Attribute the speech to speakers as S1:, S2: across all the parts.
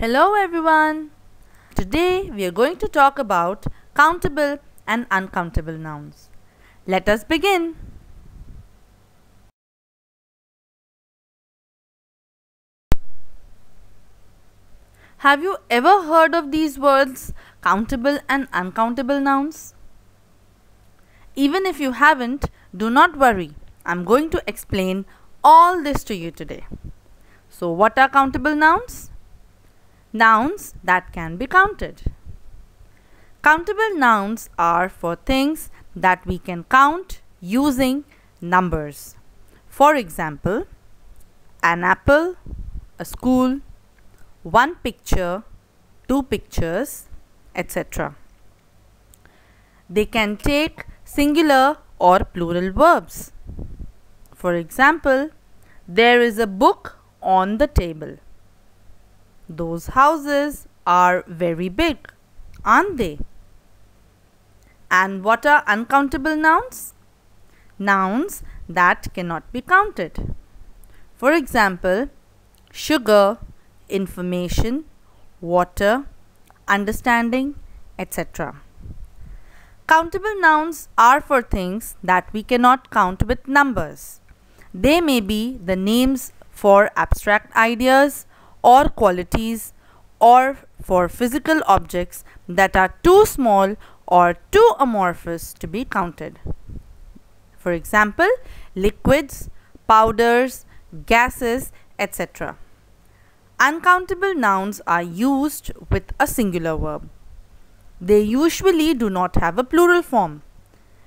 S1: Hello everyone. Today we are going to talk about countable and uncountable nouns. Let us begin. Have you ever heard of these words, countable and uncountable nouns? Even if you haven't, do not worry. I'm going to explain all this to you today. So what are countable nouns? Nouns that can be counted. Countable nouns are for things that we can count using numbers. For example, an apple, a school, one picture, two pictures, etc. They can take singular or plural verbs. For example, there is a book on the table. Those houses are very big, aren't they? And what are uncountable nouns? Nouns that cannot be counted. For example, sugar, information, water, understanding, etc. Countable nouns are for things that we cannot count with numbers. They may be the names for abstract ideas or qualities, or for physical objects that are too small or too amorphous to be counted. For example, liquids, powders, gases, etc. Uncountable nouns are used with a singular verb. They usually do not have a plural form.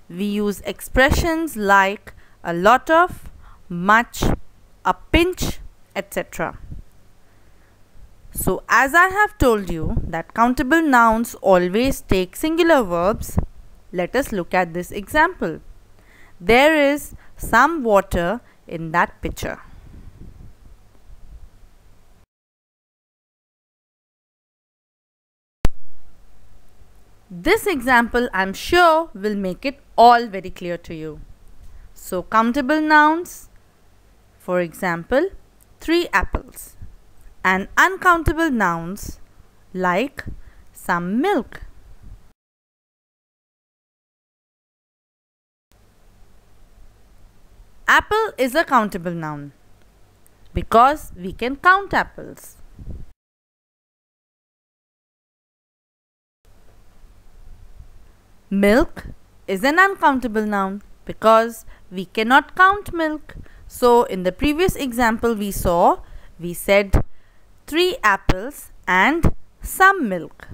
S1: We use expressions like a lot of, much, a pinch, etc. So as I have told you that countable nouns always take singular verbs, let us look at this example. There is some water in that pitcher. This example I am sure will make it all very clear to you. So countable nouns, for example, 3 apples. And uncountable nouns like some milk. Apple is a countable noun because we can count apples. Milk is an uncountable noun because we cannot count milk. So in the previous example we said 3 apples and some milk.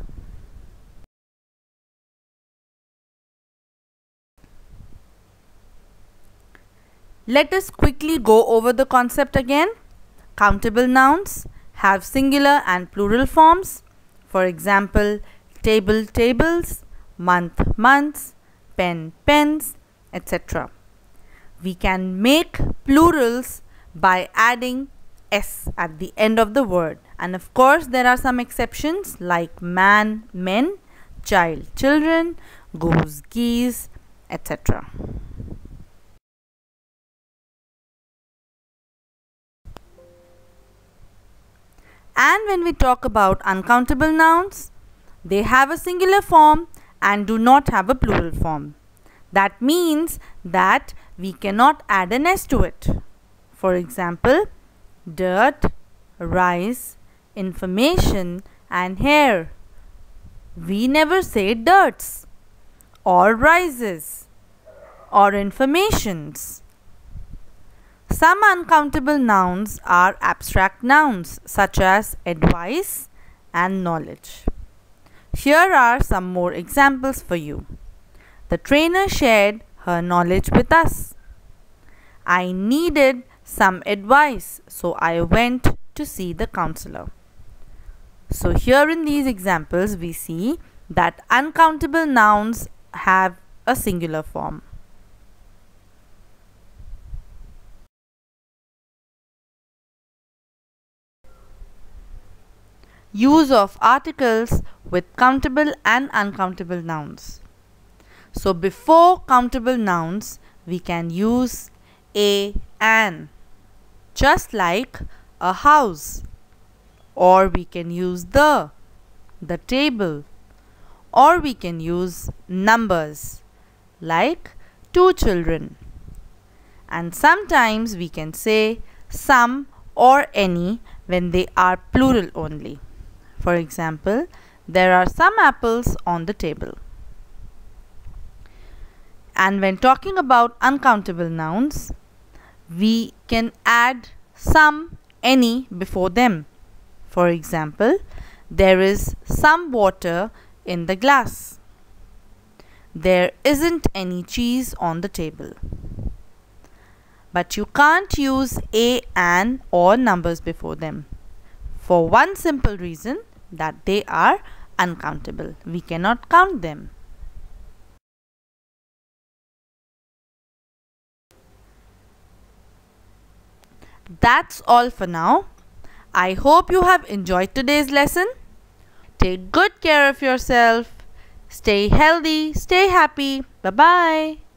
S1: Let us quickly go over the concept again. Countable nouns have singular and plural forms. For example, table, tables, month, months, pen, pens, etc. We can make plurals by adding S at the end of the word, and of course there are some exceptions like man, men, child, children, goose, geese, etc. And when we talk about uncountable nouns, they have a singular form and do not have a plural form. That means that we cannot add an S to it. For example, dirt, rice, information and hair. We never say dirts or rises or informations. Some uncountable nouns are abstract nouns such as advice and knowledge. Here are some more examples for you. The trainer shared her knowledge with us. I needed some advice, so I went to see the counselor. So here in these examples we see that uncountable nouns have a singular form. Use of articles with countable and uncountable nouns. So before countable nouns we can use a, an, just like a house, or we can use the table, or we can use numbers like 2 children. And sometimes we can say some or any when they are plural only. For example, there are some apples on the table. And when talking about uncountable nouns, we can add some, any before them. For example, there is some water in the glass. There isn't any cheese on the table. But you can't use a, an or numbers before them for one simple reason, that they are uncountable. We cannot count them. That's all for now. I hope you have enjoyed today's lesson. Take good care of yourself. Stay healthy, stay happy. Bye-bye.